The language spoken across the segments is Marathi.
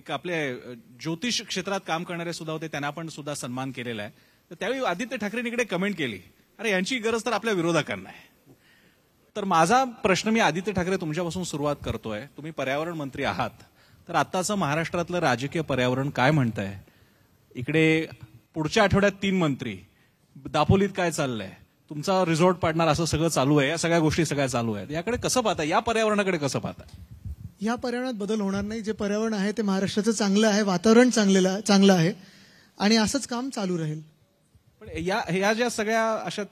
एक आपले ज्योतिष क्षेत्रात काम करणारे सुद्धा होते, त्यांना पण सुद्धा सन्मान केलेला आहे. तर त्यावेळी आदित्य ठाकरेंनी इकडे कमेंट केली, अरे यांची गरज तर आपल्या विरोधकांना आहे. तर माझा प्रश्न मी आदित्य ठाकरे तुमच्यापासून सुरुवात करतोय. तुम्ही पर्यावरण मंत्री आहात, तर आताचं महाराष्ट्रातलं राजकीय पर्यावरण काय म्हणतंय? इकडे पुढच्या आठवड्यात 3 मंत्री, दापोलीत काय चाललंय, तुमचा रिसॉर्ट पाडणार असं सगळं चालू आहे, या सगळ्या गोष्टी सगळ्या चालू आहेत. याकडे कसं पाहता, या पर्यावरणाकडे कसं पाहता? या पर्यावरणात बदल होणार नाही. जे पर्यावरण आहे ते महाराष्ट्राचं चांगलं आहे, वातावरण चांगलं आहे आणि असंच काम चालू राहील. पण या ज्या सगळ्या अशा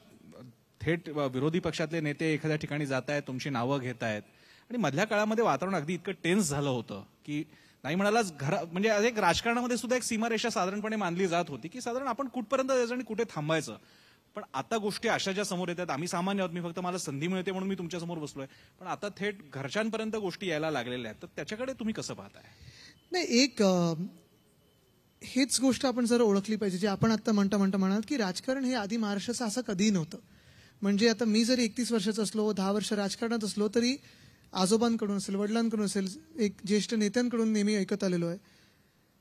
थेट विरोधी पक्षातले नेते एखाद्या ठिकाणी जात आहेत, तुमची नावं घेत आहेत आणि मधल्या काळामध्ये वातावरण अगदी इतकं टेन्स झालं होतं की नाही म्हणालाच म्हणजे एक राजकारणामध्ये सुद्धा एक सीमारेषा साधारणपणे मानली जात होती की साधारण आपण कुठपर्यंत जायचं आणि कुठे थांबायचं. पण आता गोष्टी अशा ज्या समोर येतात, आम्ही सामान्य आहोत, मी फक्त मला संधी मिळते म्हणून मी तुमच्यासमोर बसलोय, पण आता थेट घरच्यांपर्यंत गोष्टी यायला लागलेल्या आहेत. तर त्याच्याकडे तुम्ही कसं पाहताय? नाही, हेच गोष्ट आपण जर ओळखली पाहिजे, जे आपण आता म्हणता म्हणाल की राजकारण हे आधी महाराष्ट्राचं असं कधीही नव्हतं. म्हणजे आता मी जरी 31 वर्षाचा असलो, 10 वर्ष राजकारणात असलो, तरी आजोबांकडून असेल, वडिलांकडून असेल, एक ज्येष्ठ नेत्यांकडून नेहमी ऐकत आलेलो आहे.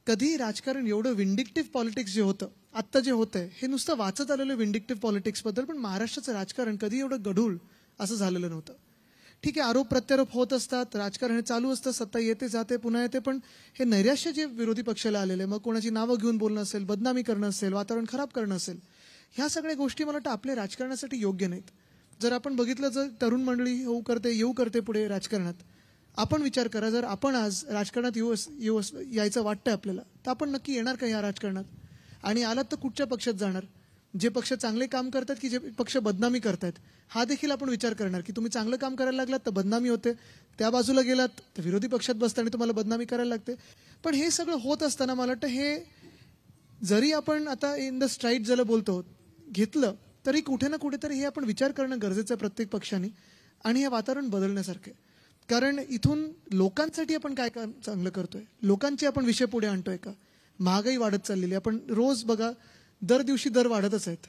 कधी राजकारण एवढं विंडिक्टिव्ह पॉलिटिक्स जे होतं, आत्ता जे होतंय, हे नुसतं वाचत आलेलं विंडिक्टिव्ह पॉलिटिक्स बद्दल, पण महाराष्ट्राचं राजकारण कधी एवढं गढूळ असं झालेलं नव्हतं. ठीक आहे, आरोप प्रत्यारोप होत असतात, राजकारण हे चालू असतं, सत्ता येते जाते पुन्हा येते, पण हे नैराश्य जे विरोधी पक्षाला आलेले, मग कोणाची नावं घेऊन बोलणं असेल, बदनामी करणं असेल, वातावरण खराब करणं असेल, ह्या सगळ्या गोष्टी मला वाटतं आपल्या राजकारणासाठी योग्य नाहीत. जर आपण बघितलं, जर तरुण मंडळी येऊ करते पुढे राजकारणात, आपण विचार करा, जर आपण आज राजकारणात यायचं वाटतंय आपल्याला, तर आपण नक्की येणार का या राजकारणात? आणि आलात तर कुठच्या पक्षात जाणार? जे पक्ष चांगले काम करतात की जे पक्ष बदनामी करतायत, हा देखील आपण विचार करणार की तुम्ही चांगलं काम करायला लागलात तर बदनामी होते, त्या बाजूला गेलात तर विरोधी पक्षात बसता आणि तुम्हाला बदनामी करायला लागते. पण हे सगळं होत असताना मला वाटतं हे जरी आपण आता इन द स्ट्राईट झालं बोलतो घेतलं, तरी कुठे ना कुठेतरी हे आपण विचार करणं गरजेचं आहे प्रत्येक पक्षाने, आणि हे वातावरण बदलण्यासारखं आहे. कारण इथून लोकांसाठी आपण काय चांगलं करतोय, लोकांचे आपण विषय पुढे आणतोय का? महागाई वाढत चाललेली, आपण रोज बघा दर दिवशी दर वाढतच आहेत,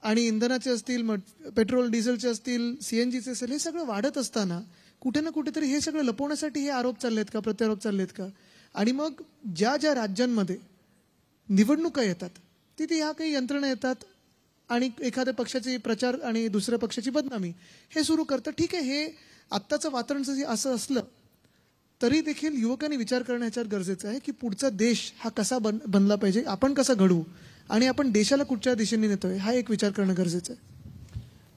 आणि इंधनाचे असतील, पेट्रोल डिझेलचे असतील, सीएनजीचे असेल, हे सगळं वाढत असताना कुठे ना कुठेतरी हे सगळं लपवण्यासाठी हे आरोप चाललेत का, प्रत्यारोप चाललेत का? आणि मग ज्या ज्या राज्यांमध्ये निवडणुका येतात तिथे ह्या काही यंत्रणा येतात आणि एखाद्या पक्षाची प्रचार आणि दुसऱ्या पक्षाची बदनामी हे सुरू करतं. ठीक आहे, हे आत्ताचं वातावरण असं असलं तरी देखील युवकांनी विचार करणं ह्याच्यावर गरजेचं आहे की पुढचा देश हा कसा बनला पाहिजे, आपण कसा घडवू आणि आपण देशाला कुठच्या दिशेने नेतोय, हा एक विचार करणं गरजेचं आहे.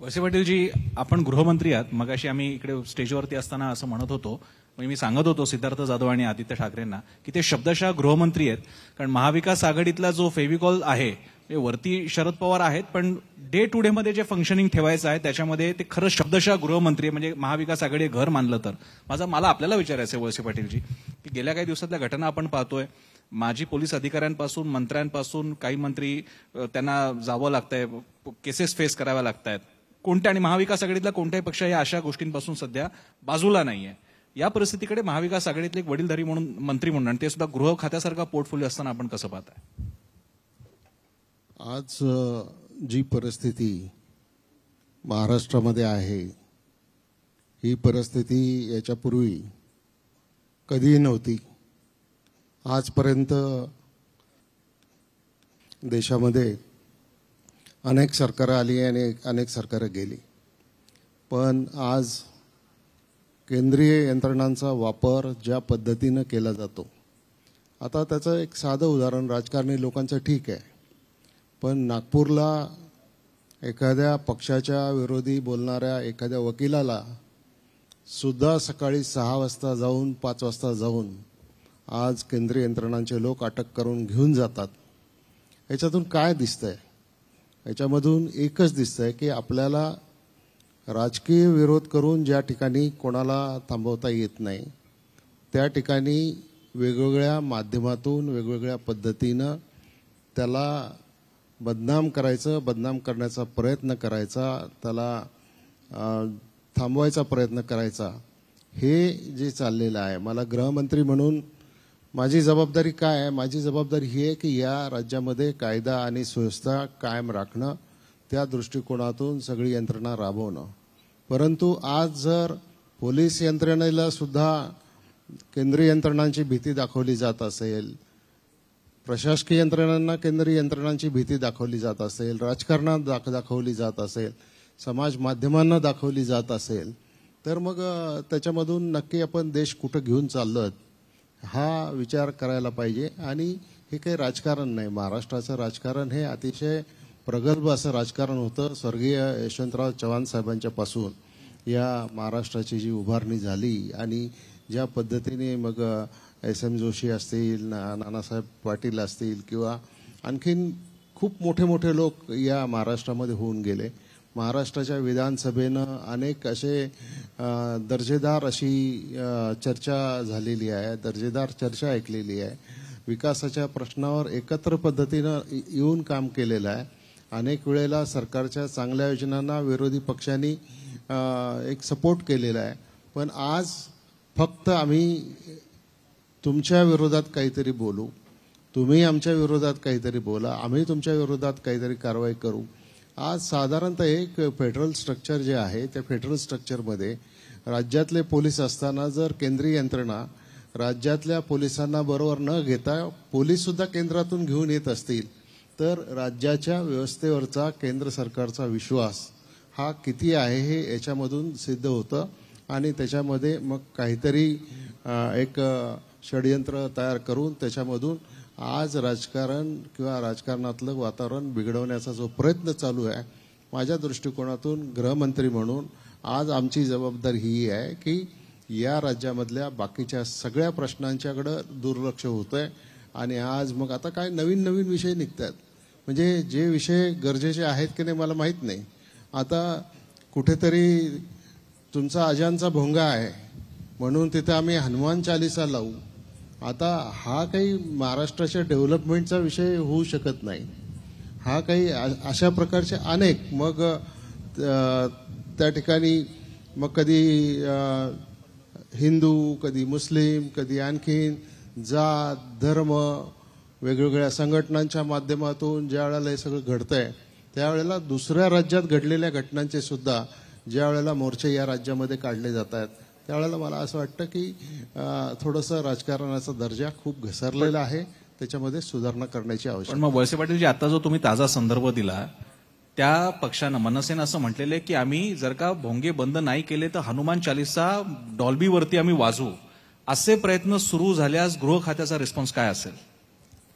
वळसे पाटीलजी, आपण गृहमंत्री आहात. मगाशी आम्ही इकडे स्टेजवरती असताना असं म्हणत होतो, मी सांगत होतो सिद्धार्थ जाधव आणि आदित्य ठाकरेंना की ते शब्दशः गृहमंत्री आहेत. कारण महाविकास आघाडीतला जो फेविकॉल आहे, वरती शरद पवार आहेत, पण डे टू डे मध्ये जे फंक्शनिंग ठेवायचं आहे त्याच्यामध्ये ते खरं शब्दशः गृहमंत्री, म्हणजे महाविकास आघाडी घर मानलं तर. मला आपल्याला विचारायचं आहे वळसे पाटीलजी की गेल्या काही दिवसातल्या घटना आपण पाहतोय, माजी पोलीस अधिकाऱ्यांपासून, मंत्र्यांपासून, काही मंत्री त्यांना जावं लागतंय, केसेस फेस कराव्या लागतायत. कोणत्या आणि महाविकास आघाडीतला कोणत्याही पक्ष या अशा गोष्टींपासून सध्या बाजूला नाहीये. या परिस्थितीकडे महाविकास आघाडीतले एक वडीलधारी म्हणून, मंत्री म्हणून, आणि ते सुद्धा गृह खात्यासारखा पोर्टफोलिओ असताना आपण कसं पाहताय? आज जी परिस्थिती महाराष्ट्रामध्ये आहे, ही परिस्थिती याच्यापूर्वी कधीही नव्हती. आजपर्यंत देशामध्ये अनेक सरकारं आली आणि अनेक सरकारं गेली, पण आज केंद्रीय यंत्रणांचा वापर ज्या पद्धतीनं केला जातो, आता त्याचं एक साधं उदाहरण, राजकारणी लोकांचं ठीक आहे, पण नागपूरला एखाद्या पक्षाच्या विरोधी बोलणाऱ्या एखाद्या वकिलाला सुद्धा सकाळी 6 वाजता जाऊन 5 वाजता जाऊन आज केंद्रीय यंत्रणांचे लोक अटक करून घेऊन जातात. याच्यातून काय दिसतंय? याच्यामधून एकच दिसतंय की आपल्याला राजकीय विरोध करून ज्या ठिकाणी कोणाला थांबवता येत नाही, त्या ठिकाणी वेगवेगळ्या माध्यमातून वेगवेगळ्या पद्धतीनं त्याला बदनाम करायचं, बदनाम करण्याचा प्रयत्न करायचा, त्याला थांबवायचा प्रयत्न करायचा, हे जे चाललेलं आहे. मला गृहमंत्री म्हणून माझी जबाबदारी काय आहे? माझी जबाबदारी ही आहे की या राज्यामध्ये कायदा आणि सुव्यवस्था कायम राखणं, त्या दृष्टिकोनातून सगळी यंत्रणा राबवणं. परंतु आज जर पोलीस यंत्रणेला सुद्धा केंद्रीय यंत्रणांची भीती दाखवली जात असेल, प्रशासकीय यंत्रणांना केंद्रीय यंत्रणांची भीती दाखवली जात असेल, राजकारणात दाखवली जात असेल, समाज माध्यमांना दाखवली जात असेल, तर मग त्याच्यामधून नक्की आपण देश कुठं घेऊन चाललोत हा विचार करायला पाहिजे. आणि हे काही राजकारण नाही. महाराष्ट्राचं राजकारण हे अतिशय प्रगल्भ असं राजकारण होतं. स्वर्गीय यशवंतराव चव्हाण साहेबांच्या पासून या महाराष्ट्राची जी उभारणी झाली आणि ज्या पद्धतीने मग SM जोशी असतील, नानासाहेब पाटील असतील किंवा आणखीन खूप मोठे मोठे लोक या महाराष्ट्रामध्ये होऊन गेले. महाराष्ट्राच्या विधानसभेनं अनेक असे दर्जेदार अशी चर्चा झालेली आहे, दर्जेदार चर्चा ऐकलेली आहे. विकासाच्या प्रश्नावर एकत्र पद्धतीनं येऊन काम केलेलं आहे. अनेक वेळेला सरकारच्या चांगल्या योजनांना विरोधी पक्षांनी एक सपोर्ट केलेला आहे. पण आज फक्त आम्ही तुमच्या विरोधात काहीतरी बोलू, तुम्ही आमच्या विरोधात काहीतरी बोला, आम्ही तुमच्या विरोधात काहीतरी कारवाई करू. आज साधारणतः एक फेडरल स्ट्रक्चर जे आहे त्या फेडरल स्ट्रक्चरमध्ये राज्यातले पोलीस असताना जर केंद्रीय यंत्रणा राज्यातल्या पोलिसांना बरोबर न घेता पोलीस सुद्धा केंद्रातून घेऊन येत असतील तर राज्याच्या व्यवस्थेवरचा केंद्र सरकारचा विश्वास हा किती आहे हे याच्यामधून सिद्ध होतं. आणि त्याच्यामध्ये मग काहीतरी एक षडयंत्र तयार करून त्याच्यामधून आज राजकारण किंवा राजकारणातलं वातावरण बिघडवण्याचा जो प्रयत्न चालू आहे, माझ्या दृष्टिकोनातून गृहमंत्री म्हणून आज आमची जबाबदारी ही आहे की या राज्यामधल्या बाकीच्या सगळ्या प्रश्नांच्याकडे दुर्लक्ष होतंय. आणि आज मग आता काय नवीन नवीन विषय निघतात, म्हणजे जे विषय गरजेचे आहेत की नाही मला माहीत नाही. आता कुठेतरी तुमचा अजानचा भोंगा आहे म्हणून तिथे आम्ही हनुमान चालीसा लावू. आता हा काही महाराष्ट्राच्या डेव्हलपमेंटचा विषय होऊ शकत नाही. हा काही अशा प्रकारचे अनेक मग त्या ठिकाणी मग कधी हिंदू, कधी मुस्लिम, कधी आणखीन जात, धर्म, वेगवेगळ्या संघटनांच्या माध्यमातून ज्या वेळेला हे सगळं घडतंय त्यावेळेला दुसऱ्या राज्यात घडलेल्या घटनांचे सुद्धा ज्या वेळेला मोर्चे या राज्यामध्ये काढले जात आहेत त्यावेळेला मला असं वाटतं की थोडंसं राजकारणाचा दर्जा खूप घसरलेला आहे, त्याच्यामध्ये सुधारणा करण्याची आवश्यकता. पण मग वळसे पाटील जी आता जो तुम्ही ताजा संदर्भ दिला त्या पक्षानं मनसेनं असं म्हटलेलं आहे की आम्ही जर का भोंगे बंद नाही केले तर हनुमान चालीसा डॉल्बीवरती आम्ही वाजवू. असे प्रयत्न सुरू झाल्यास गृह खात्याचा रिस्पॉन्स काय असेल?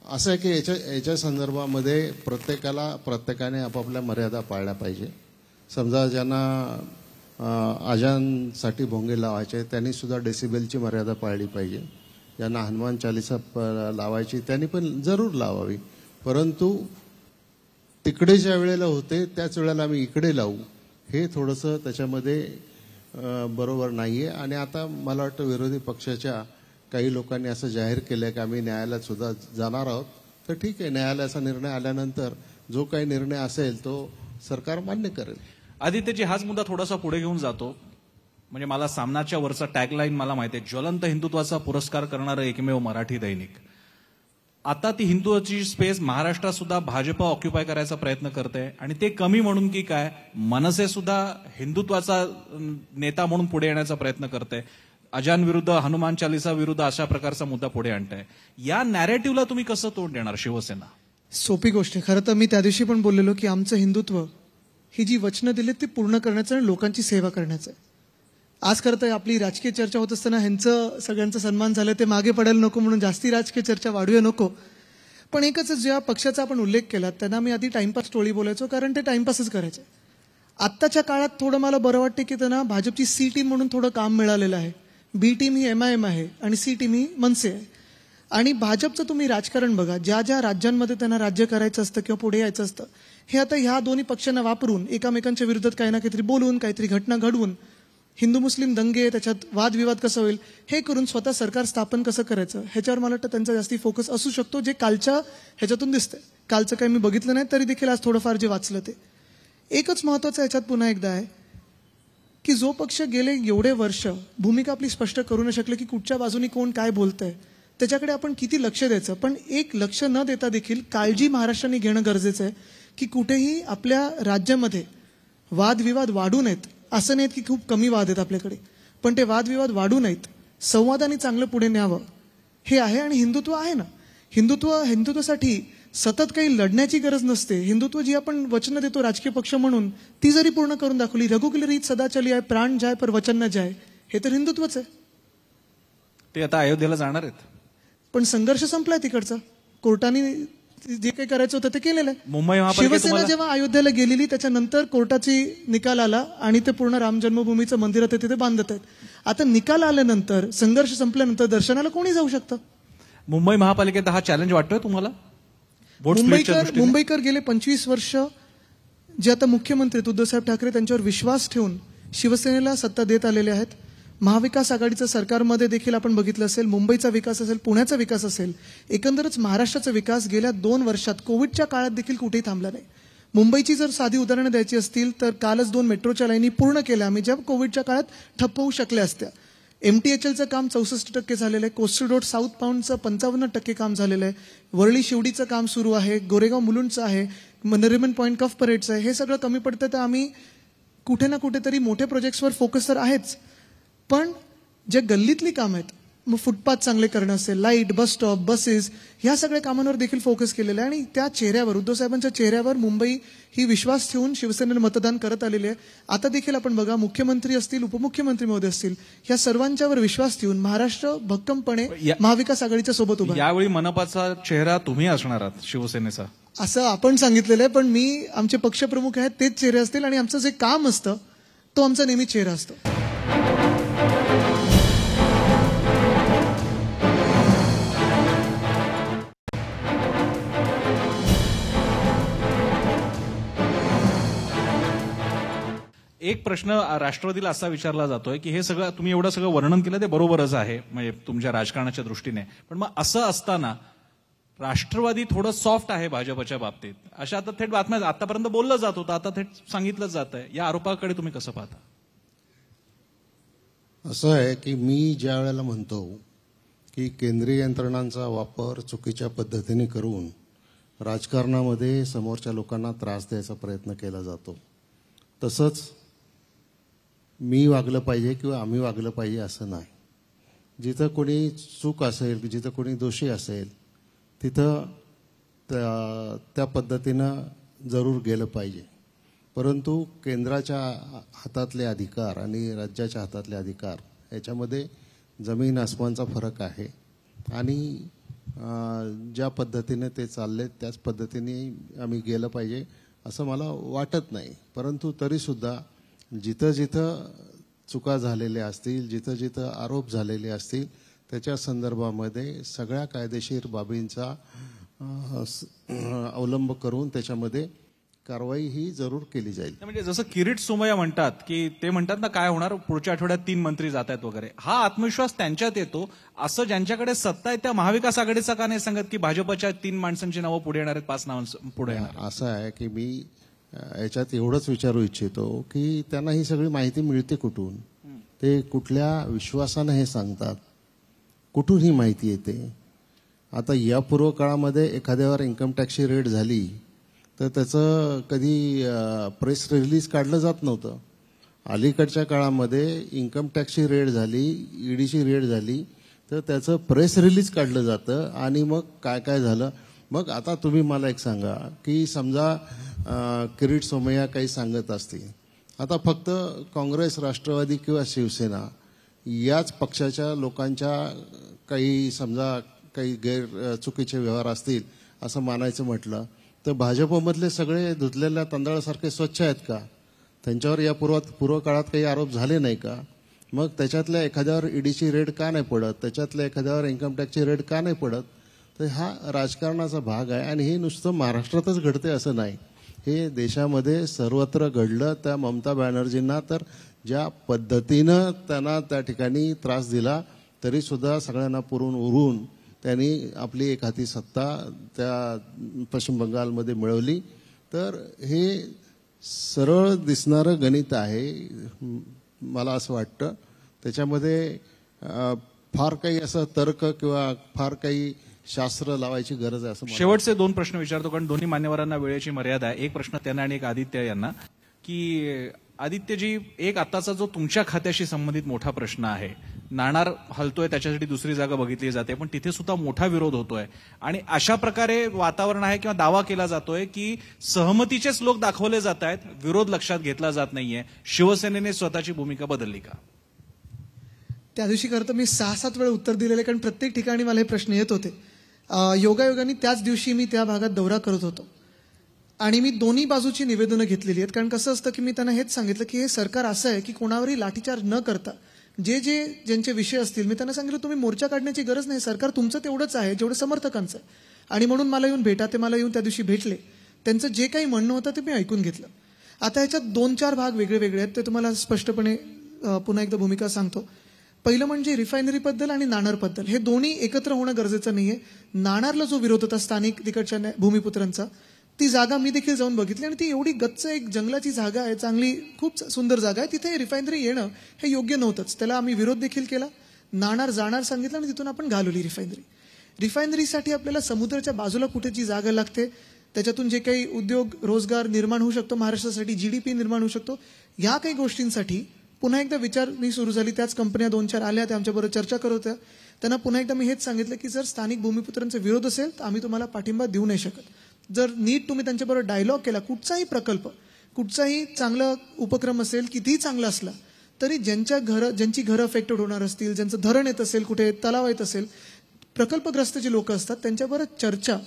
असं आहे की याच्या संदर्भामध्ये प्रत्येकाने आपापल्या मर्यादा पाळल्या पाहिजे. समजा ज्यांना अजानसाठी भोंगे लावायचे त्यांनी सुद्धा डेसिबलची मर्यादा पाळली पाहिजे. ज्यांना हनुमान चालीसा लावायची त्यांनी पण जरूर लावावी. परंतु तिकडे ज्या वेळेला होते त्याच वेळेला आम्ही इकडे लावू हे थोडंसं त्याच्यामध्ये बरोबर नाहीये. आणि आता मला वाटतं विरोधी पक्षाच्या काही लोकांनी असं जाहीर केलंय की आम्ही न्यायालयात सुद्धा जाणार आहोत. तर ठीक आहे, न्यायालयाचा निर्णय आल्यानंतर जो काही निर्णय असेल तो सरकार मान्य करेल. आदित्यजी हाच मुद्दा थोडासा पुढे घेऊन जातो. म्हणजे मला सामनाच्या वरचा टॅगलाईन मला माहिती आहे, ज्वलंत हिंदुत्वाचा पुरस्कार करणारं एकमेव मराठी दैनिक. आता ती हिंदुत्वाची स्पेस महाराष्ट्रात सुद्धा भाजप ऑक्युपाय करायचा प्रयत्न करते आणि ते कमी म्हणून की काय मनसे सुद्धा हिंदुत्वाचा नेता म्हणून पुढे येण्याचा प्रयत्न करते. अजान विरुद्ध, हनुमान चालीसा विरुद्ध अशा प्रकारचा मुद्दा पुढे आणताय. या नॅरेटिव्हला तुम्ही कसं तोंड देणार शिवसेना? सोपी गोष्ट आहे. खरं तर मी त्या दिवशी पण बोललेलो की आमचं हिंदुत्व ही जी वचनं दिलीत ती पूर्ण करण्याचं आणि लोकांची सेवा करण्याचं आहे. आज खरं तर आपली राजकीय चर्चा होत असताना ह्यांचं सगळ्यांचा सन्मान झालं ते मागे पडायला नको म्हणून जास्ती राजकीय चर्चा वाढूया नको. पण एकच ज्या पक्षाचा आपण उल्लेख केला त्यांना मी आधी टाइमपास टोळी बोलायचो कारण ते टाइमपासच करायचे. आत्ताच्या काळात थोडं मला बरं वाटते की त्यांना भाजपची सी टीम म्हणून थोडं काम मिळालेलं आहे. बी टीम ही MIM आहे आणि सी टीम ही मनसे आहे. आणि भाजपचं तुम्ही राजकारण बघा, ज्या ज्या राज्यांमध्ये त्यांना राज्य करायचं असतं किंवा पुढे यायचं असतं हे आता ह्या दोन्ही पक्षांना वापरून एकामेकांच्या विरोधात काही ना काहीतरी बोलून काहीतरी घटना घडवून हिंदू मुस्लिम दंगे त्याच्यात वादविवाद कसं होईल हे करून स्वतः सरकार स्थापन कसं करायचं ह्याच्यावर मला वाटतं त्यांचा जास्ती फोकस असू शकतो, जे कालच्या ह्याच्यातून दिसतंय. कालचं काही मी बघितलं नाही तरी देखील आज थोडंफार जे वाचलं ते एकच महत्वाचं ह्याच्यात पुन्हा एकदा आहे की जो पक्ष गेले एवढे वर्ष भूमिका आपली स्पष्ट करू न शकले की कुठच्या बाजूनी कोण काय बोलतंय त्याच्याकडे आपण किती लक्ष द्यायचं. पण एक लक्ष न देता देखील काळजी महाराष्ट्राने घेणं गरजेचं आहे की कुठेही आपल्या राज्यामध्ये वादविवाद वाढू नयेत. असं नाहीत की खूप कमी वाद आहेत आपल्याकडे, पण ते वादविवाद वाढू नयेत. संवादाने चांगलं पुढे न्यावं हे आहे. आणि हिंदुत्व आहे ना, हिंदुत्वासाठी सतत काही लढण्याची गरज नसते. हिंदुत्व जी आपण वचन देतो राजकीय पक्ष म्हणून, ती जरी पूर्ण करून दाखवली, रघुकुल रीत सदा चली आहे, प्राण जाय पर वचन न जाय, हे तर हिंदुत्वच आहे. ते आता अयोध्येला जाणार आहेत. पण संघर्ष संपलाय तिकडचा. कोर्टाने जे काही करायचं होतं ते केलेलं आहे. मुंबई महापालिकेत शिवसेना जेव्हा अयोध्येला गेलेली त्याच्यानंतर कोर्टाची निकाल आला आणि ते पूर्ण राम जन्मभूमीचं मंदिर आहे तिथे बांधत आहेत. आता निकाल आल्यानंतर, संघर्ष संपल्यानंतर दर्शनाला कोणी जाऊ शकतं. मुंबई महापालिकेत हा चॅलेंज वाटतोय तुम्हाला? वोट स्प्लिटच्या दृष्टीने? मुंबईकर गेले 25 वर्ष जे आता मुख्यमंत्री उद्धवसाहेब ठाकरे त्यांच्यावर विश्वास ठेवून शिवसेनेला सत्ता देत आलेले आहेत. महाविकास आघाडीचं सरकारमध्ये देखील आपण बघितलं असेल, मुंबईचा विकास असेल, पुण्याचा विकास असेल, एकंदरच महाराष्ट्राचा विकास गेल्या 2 वर्षात कोविडच्या काळात देखील कुठेही थांबला नाही. मुंबईची जर साधी उदाहरणं द्यायची असतील तर कालच 2 मेट्रोच्या लाईनी पूर्ण केल्या आम्ही, ज्या कोविडच्या काळात ठप्प होऊ शकल्या असत्या. MTHLचं काम 64% झालेलं आहे. कोस्टल रोड साऊथ पाऊंडचं 55% काम झालेलं आहे. वरळी शिवडीचं काम सुरू आहे. गोरेगाव मुलुंडचं आहे. नरिमन पॉईंट कफ परेडचं आहे. हे सगळं कमी पडतं तर आम्ही कुठे ना कुठेतरी मोठ्या प्रोजेक्ट्सवर फोकस तर आहेच, पण जे गल्लीतली कामं आहेत, मग फुटपाथ चांगले करणं असेल, लाईट, बस स्टॉप, बसेस, ह्या सगळ्या कामांवर देखील फोकस केलेला आहे. आणि त्या चेहऱ्यावर, उद्धव साहेबांच्या चेहऱ्यावर मुंबई ही विश्वास ठेवून शिवसेनेनं मतदान करत आलेली आहे. आता देखील आपण बघा, मुख्यमंत्री असतील, उपमुख्यमंत्री महोदय असतील, ह्या सर्वांच्यावर विश्वास ठेवून महाराष्ट्र भक्कमपणे महाविकास आघाडीच्या सोबत उभा. यावेळी मनपाचा चेहरा तुम्ही असणार आहात, शिवसेनेचा, असं आपण सांगितलेलं आहे. पण मी, आमचे पक्षप्रमुख आहेत तेच चेहरे असतील आणि आमचं जे काम असतं तो आमचा नेहमी चेहरा असतो. एक प्रश्न राष्ट्रवादीला असा विचारला जातोय की हे सगळं तुम्ही एवढं सगळं वर्णन केलं ते बरोबरच आहे, म्हणजे तुमच्या राजकारणाच्या दृष्टीने, पण मग असं असताना राष्ट्रवादी थोडं सॉफ्ट आहे भाजपच्या बाबतीत, अशा आता थेट बातम्या आतापर्यंत बोललं जात होतं, आता थेट सांगितलं जात आहे. या आरोपाकडे तुम्ही कसं पाहता? असं आहे की मी ज्या वेळेला म्हणतो की केंद्रीय यंत्रणांचा वापर चुकीच्या पद्धतीने करून राजकारणामध्ये समोरच्या लोकांना त्रास द्यायचा प्रयत्न केला जातो, तसंच मी वागलं पाहिजे किंवा आम्ही वागलं पाहिजे असं नाही. जिथं कोणी चूक असेल, जिथं कोणी दोषी असेल, तिथं त्या पद्धतीनं जरूर गेलं पाहिजे. परंतु केंद्राच्या हातातले अधिकार आणि राज्याच्या हातातले अधिकार याच्यामध्ये जमीन आसमानचा फरक आहे. आणि ज्या पद्धतीने ते चालले त्याच पद्धतीने आम्ही गेलं पाहिजे असं मला वाटत नाही. परंतु तरीसुद्धा जिथं जिथं चुका झालेल्या असतील, जिथं जिथं आरोप झालेले असतील, त्याच्या संदर्भामध्ये सगळ्या कायदेशीर बाबींचा अवलंब करून त्याच्यामध्ये कारवाई ही जरूर केली जाईल. म्हणजे जसं किरीट सोमय्या म्हणतात की ते म्हणतात ना, काय होणार पुढच्या आठवड्यात 3 मंत्री जात आहेत वगैरे, हा आत्मविश्वास त्यांच्यात येतो. असं ज्यांच्याकडे सत्ता आहे त्या महाविकास आघाडीचा का नाही सांगत की भाजपच्या 3 माणसांची नावं पुढे येणार आहेत, 5 नावांचं पुढे येणार? असं आहे की मी याच्यात एवढंच विचारू इच्छितो की त्यांना ही सगळी माहिती मिळते कुठून, ते कुठल्या विश्वासानं हे सांगतात, कुठून ही माहिती येते. आता या पूर्व काळामध्ये एखाद्यावर इन्कम टॅक्सची रेड झाली तर त्याचं कधी प्रेस रिलीज काढलं जात नव्हतं. अलीकडच्या काळामध्ये इन्कम टॅक्सची रेड झाली, ईडीची रेड झाली तर त्याचं प्रेस रिलीज काढलं जातं. आणि मग काय काय झालं. मग आता तुम्ही मला एक सांगा की समजा किरीट सोमय्या काही सांगत असतील, आता फक्त काँग्रेस, राष्ट्रवादी किंवा शिवसेना याच पक्षाच्या लोकांच्या काही समजा काही गैर चुकीचे व्यवहार असतील असं मानायचं म्हटलं तर भाजपमधले सगळे धुतलेल्या तांदळासारखे स्वच्छ आहेत का? त्यांच्यावर या पूर्व काळात काही आरोप झाले नाही का? मग त्याच्यातल्या एखाद्यावर ईडीची रेड का नाही पडत, त्याच्यातल्या एखाद्यावर इन्कम टॅक्सची रेड का नाही पडत? तर हा राजकारणाचा भाग आहे. आणि हे नुसतं महाराष्ट्रातच घडते असं नाही, हे देशामध्ये सर्वत्र घडलं. त्या ममता बॅनर्जींना तर ज्या पद्धतीनं त्यांना त्या ठिकाणी त्रास दिला तरी सुद्धा सगळ्यांना पुरून उरून त्यांनी आपली एक हाती सत्ता त्या पश्चिम बंगालमध्ये मिळवली. तर हे सरळ दिसणारं गणित आहे मला असं वाटतं. त्याच्यामध्ये फार काही असं तर्क किंवा फार काही शास्त्र लावायची गरज आहे असं. शेवटचे 2 प्रश्न विचारतो कारण दोन्ही मान्यवरांना वेळेची मर्यादा आहे. एक प्रश्न त्यांना आणि एक आदित्य यांना, की आदित्यजी, एक आताचा जो तुमच्या खात्याशी संबंधित मोठा प्रश्न आहे, नाणार हलतोय त्याच्यासाठी दुसरी जागा बघितली जाते, पण तिथे सुद्धा मोठा विरोध होतोय आणि अशा प्रकारे वातावरण आहे किंवा दावा केला जातोय की सहमतीचेच लोक दाखवले जात आहेत, विरोध लक्षात घेतला जात नाहीये. शिवसेनेने स्वतःची भूमिका बदलली का? त्या दिवशी खरं तर मी 6-7 वेळा उत्तर दिलेले, कारण प्रत्येक ठिकाणी मला हे प्रश्न येत होते. योगायोगाने त्याच दिवशी मी त्या भागात दौरा करत होतो आणि मी दोन्ही बाजूची निवेदनं घेतलेली आहेत. कारण कसं असतं की मी त्यांना हेच सांगितलं की हे सरकार असं आहे की कोणावरही लाठीचार्ज न करता ज्यांचे विषय असतील, मी त्यांना सांगितलं तुम्ही मोर्चा काढण्याची गरज नाही, सरकार तुमचं तेवढंच आहे जेवढं समर्थकांचं आहे, आणि म्हणून मला येऊन भेटा. ते मला येऊन त्या दिवशी भेटले, त्यांचं जे काही म्हणणं होतं ते मी ऐकून घेतलं. आता ह्याच्यात 2-4 भाग वेगळे वेगळे आहेत, ते तुम्हाला स्पष्टपणे पुन्हा एकदा भूमिका सांगतो. पहिलं म्हणजे रिफायनरीबद्दल आणि नाणारबद्दल, हे दोन्ही एकत्र होणं गरजेचं नाहीये. नाणारला जो विरोध होता स्थानिक तिकडच्या भूमिपुत्रांचा, ती जागा मी देखील जाऊन बघितली आणि ती एवढी गच्च एक जंगलाची जागा आहे, चांगली खूप सुंदर जागा आहे, तिथे रिफायनरी येणं हे योग्य नव्हतंच. त्याला आम्ही विरोध देखील केला, नाणार जाणार सांगितलं आणि तिथून आपण घालवली रिफायनरी. रिफायनरीसाठी आपल्याला समुद्राच्या बाजूला कुठे जी जागा लागते, त्याच्यातून जे काही उद्योग रोजगार निर्माण होऊ शकतो, महाराष्ट्रासाठी GDP निर्माण होऊ शकतो, या काही गोष्टींसाठी पुन्हा एकदा विचारणी सुरू झाली. त्याच कंपन्या 2-4 आल्या, त्या आमच्याबरोबर चर्चा करत होत्या. त्यांना पुन्हा एकदा मी हेच सांगितलं की जर स्थानिक भूमिपुत्रांचा विरोध असेल तर आम्ही तुम्हाला पाठिंबा देऊ नाही शकत. जर नीट तुम्ही त्यांच्याबरोबर डायलॉग केला, कुठचाही प्रकल्प, कुठचाही चांगला उपक्रम असेल, कितीही चांगला असला तरी ज्यांची घरं अफेक्टेड होणार असतील, ज्यांचं धरण येत असेल, कुठे तलाव येत असेल, प्रकल्पग्रस्त जे लोक असतात त्यांच्याबरोबर चर्चा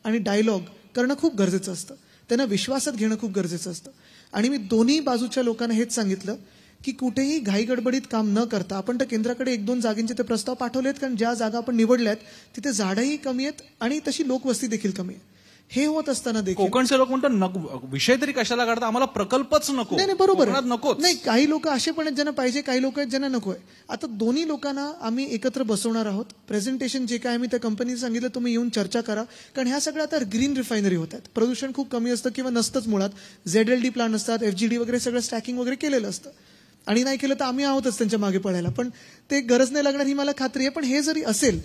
आणि डायलॉग करणं खूप गरजेचं असतं. त्यांना विश्वासात घेणं खूप गरजेचं असतं. आणि मी दोन्ही बाजूच्या लोकांना हेच सांगितलं की कुठेही घाई गडबडीत काम न करता, आपण तर केंद्राकडे 1-2 जागेंचे ते प्रस्ताव पाठवलेत, कारण ज्या जागा आपण निवडल्यात तिथे झाडंही कमी आहेत आणि तशी लोकवस्ती देखील कमी आहे. हे होत असताना देखील कोकणचे लोक म्हणतात विषय तरी कशाला काढता, आम्हाला प्रकल्पच नको. नाही, बरोबर आहे. नको नाही, काही लोक असे पण आहेत ज्यांना पाहिजे, काही लोक आहेत ज्यांना नको आहे. आता दोन्ही लोकांना आम्ही एकत्र बसवणार आहोत. प्रेझेंटेशन जे काय आम्ही त्या कंपनीला सांगितलं, तुम्ही येऊन चर्चा करा, कारण ह्या सगळ्या आता ग्रीन रिफायनरी होत आहेत. प्रदूषण खूप कमी असतं किंवा नसतंच मुळात. ZLD प्लांट असतात, FGD वगैरे सगळं स्टॅकिंग वगैरे केलेलं असतं, आणि नाही केलं तर आम्ही आहोतच त्यांच्या मागे पडायला. पण ते गरज नाही लागणार ही मला खात्री आहे. पण हे जरी असेल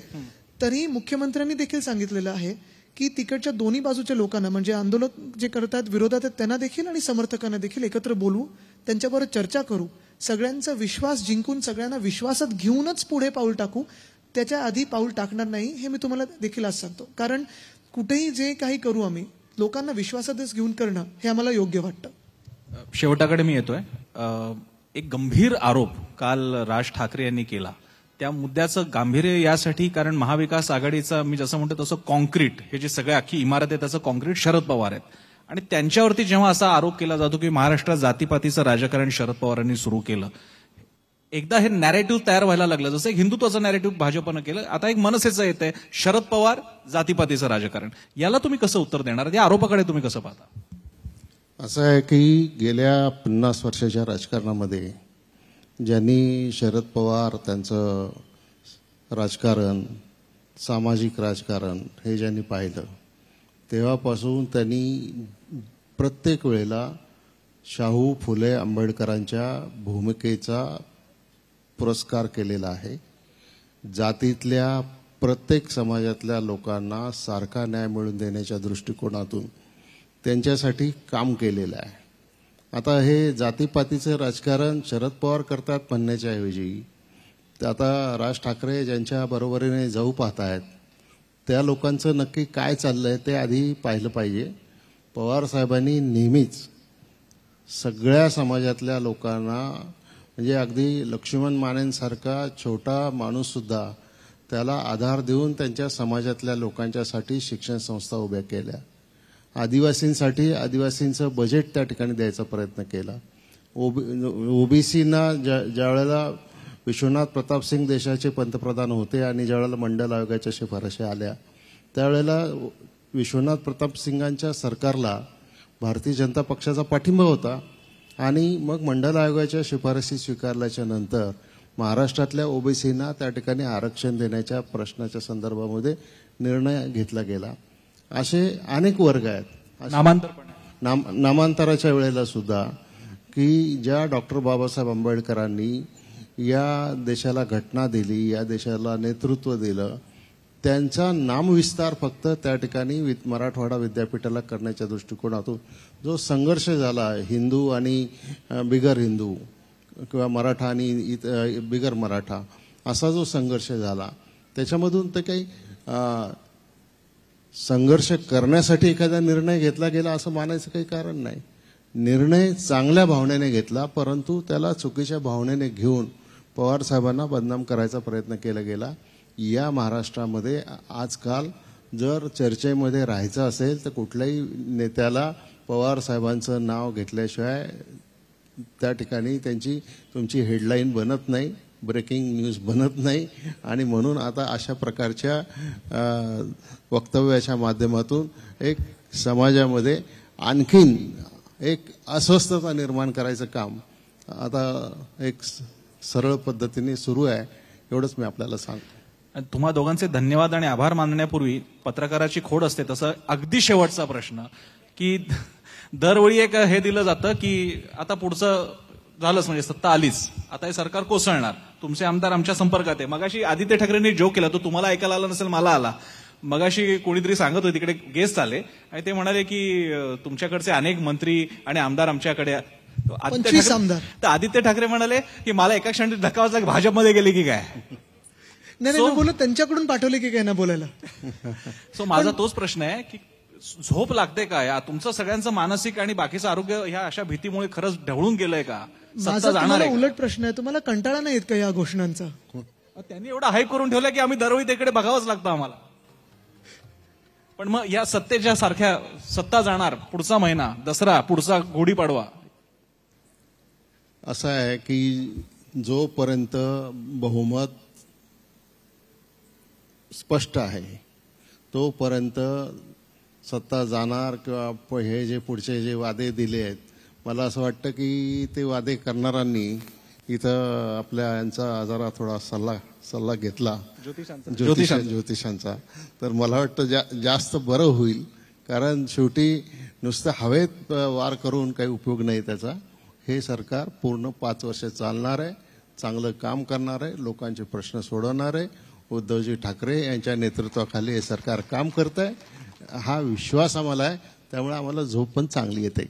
तरी मुख्यमंत्र्यांनी देखील सांगितलेलं आहे की तिकडच्या दोन्ही बाजूच्या लोकांना, म्हणजे आंदोलक जे करतात, विरोधात आहेत त्यांना देखील आणि समर्थकांना देखील एकत्र बोलवू, त्यांच्याबरोबर चर्चा करू, सगळ्यांचा विश्वास जिंकून सगळ्यांना विश्वासात घेऊनच पुढे पाऊल टाकू. त्याच्या आधी पाऊल टाकणार नाही, हे मी तुम्हाला देखील आज सांगतो. कारण कुठेही जे काही करू आम्ही लोकांना विश्वासातच घेऊन करणं हे आम्हाला योग्य वाटतं. शेवटाकडे मी येतोय. एक गंभीर आरोप काल राज ठाकरे यांनी केला. त्या मुद्द्याचं गांभीर्य यासाठी कारण महाविकास आघाडीचा, मी जसं म्हणतो तसं कॉन्क्रीट, हे जे सगळे अख्खी इमारत आहे त्याचं कॉन्क्रीट शरद पवार आहेत. आणि त्यांच्यावरती जेव्हा असा आरोप केला जातो की महाराष्ट्रात जातीपातीचं राजकारण शरद पवारांनी सुरू केलं, एकदा हे नॅरेटिव्ह तयार व्हायला लागलं. जसं एक हिंदुत्वाचं नॅरेटिव्ह भाजपनं केलं, आता एक मनसेचं येतंय शरद पवार जातीपातीचं राजकारण. याला तुम्ही कसं उत्तर देणार? या आरोपाकडे तुम्ही कसं पाहता? असं आहे की गेल्या 50 वर्षाच्या राजकारणामध्ये ज्यांनी शरद पवार त्यांचं राजकारण, सामाजिक राजकारण हे ज्यांनी पाहिलं, तेव्हापासून त्यांनी प्रत्येक वेळेला शाहू फुले आंबेडकरांच्या भूमिकेचा पुरस्कार केलेला आहे. जातीतल्या प्रत्येक समाजातल्या लोकांना सारखा न्याय मिळवून देण्याच्या दृष्टिकोनातून त्यांच्यासाठी काम केलेलं आहे. आता हे जातीपातीचं राजकारण शरद पवार करतात म्हणण्याच्या ऐवजी आता राज ठाकरे ज्यांच्या बरोबरीने जाऊ पाहतायत त्या लोकांचं नक्की काय चाललंय ते आधी पाहिलं पाहिजे. पवार साहेबांनी नेहमीच सगळ्या समाजातल्या लोकांना, म्हणजे अगदी लक्ष्मण मानेंसारखा छोटा माणूस सुद्धा त्याला आधार देऊन त्यांच्या समाजातल्या लोकांच्यासाठी शिक्षण संस्था उभ्या केल्या. आदिवासींसाठी आदिवासींचं बजेट त्या ठिकाणी द्यायचा प्रयत्न केला. ओबीसींना ज्या वेळेला विश्वनाथ प्रताप सिंग देशाचे पंतप्रधान होते आणि ज्यावेळेला मंडल आयोगाच्या शिफारशी आल्या त्यावेळेला विश्वनाथ प्रताप सिंगांच्या सरकारला भारतीय जनता पक्षाचा पाठिंबा होता आणि मग मंडल आयोगाच्या शिफारशी स्वीकारल्याच्या नंतर महाराष्ट्रातल्या ओबीसींना त्या ठिकाणी आरक्षण देण्याच्या प्रश्नाच्या संदर्भामध्ये निर्णय घेतला गेला. असे अनेक वर्ग आहेत. नामांतराच्या वेळेला सुद्धा की ज्या डॉक्टर बाबासाहेब आंबेडकरांनी या देशाला घटना दिली, या देशाला नेतृत्व दिलं, त्यांचा नामविस्तार फक्त त्या ठिकाणी मराठवाडा विद्यापीठाला करण्याच्या दृष्टिकोनातून जो संघर्ष झाला हिंदू आणि बिगर हिंदू किंवा मराठा आणि बिगर मराठा असा जो संघर्ष झाला त्याच्यामधून ते काही संघर्ष करण्यासाठी एखादा निर्णय घेतला गेला असं मानायचं काही कारण नाही. निर्णय चांगल्या भावनेने घेतला, परंतु त्याला चुकीच्या भावनेने घेऊन पवार साहेबांना बदनाम करायचा प्रयत्न केला गेला. या महाराष्ट्रामध्ये आजकाल जर चर्चेमध्ये राहायचं असेल तर कुठल्याही नेत्याला पवार साहेबांचं नाव घेतल्याशिवाय त्या ठिकाणी तुमची हेडलाईन बनत नाही, ब्रेकिंग न्यूज बनत नाही. आणि म्हणून आता अशा प्रकारच्या वक्तव्याच्या माध्यमातून एक समाजामध्ये आणखीन एक अस्वस्थता निर्माण करायचं काम आता एक सरळ पद्धतीने सुरू आहे. एवढंच मी आपल्याला सांगतो. तुम्हा दोघांचे धन्यवाद आणि आभार मानण्यापूर्वी पत्रकाराची खोड असते तसं अगदी शेवटचा प्रश्न की दरवेळी एक हे दिलं जातं की आता पुढचं झालंच म्हणजे सत्ता आलीच, आता हे सरकार कोसळणार, तुमचे आमदार आमच्या संपर्कात आहे. मगाशी आदित्य ठाकरेंनी जोक केला, तो तुम्हाला ऐकायला आला नसेल, मला आला. मगाशी कोणीतरी सांगत होते तिकडे गेस्ट आले आणि ते म्हणाले की तुमच्याकडचे अनेक मंत्री आणि आमदार आमच्याकडे. 25 आमदार. तर आदित्य ठाकरे म्हणाले की मला एका क्षणी धक्का वाजला की भाजपमध्ये गेले की काय. नाही मी बोलत त्यांच्याकडून पाठवले की काय ना बोलायला. सो माझा तोच प्रश्न आहे की झोप लागते का या तुमचं सगळ्यांचं मानसिक आणि बाकीचं आरोग्य ह्या अशा भीतीमुळे खरंच ढवळून गेलंय का? माझा तुम्हाला उलट प्रश्न आहे, तुम्हाला कंटाळा नाही येत का या घोषणांचा? त्यांनी एवढा हाईप करून ठेवला की आम्ही दरवेळी तिकडे बघावंच लागतं आम्हाला. पण मग या सत्तेच्या सारख्या सत्ता जाणार, पुढचा महिना दसरा, पुढचा गुढीपाडवा. असं आहे की जोपर्यंत बहुमत स्पष्ट आहे तोपर्यंत सत्ता जाणार किंवा हे जे पुढचे जे वादे दिले आहेत, मला असं वाटतं की ते वादे करणाऱ्यांनी इथं आपल्या यांचा जरा थोडा सल्ला घेतला ज्योतिषांचा, तर मला वाटतं जास्त बरं होईल. कारण शेवटी नुसतं हवेत वार करून काही उपयोग नाही त्याचा. हे सरकार पूर्ण 5 वर्ष चालणार आहे, चांगलं काम करणार आहे, लोकांचे प्रश्न सोडवणार आहे. उद्धवजी ठाकरे यांच्या नेतृत्वाखाली हे सरकार काम करत आहे, हा विश्वास आम्हाला आहे. त्यामुळे आम्हाला झोप पण चांगली येते.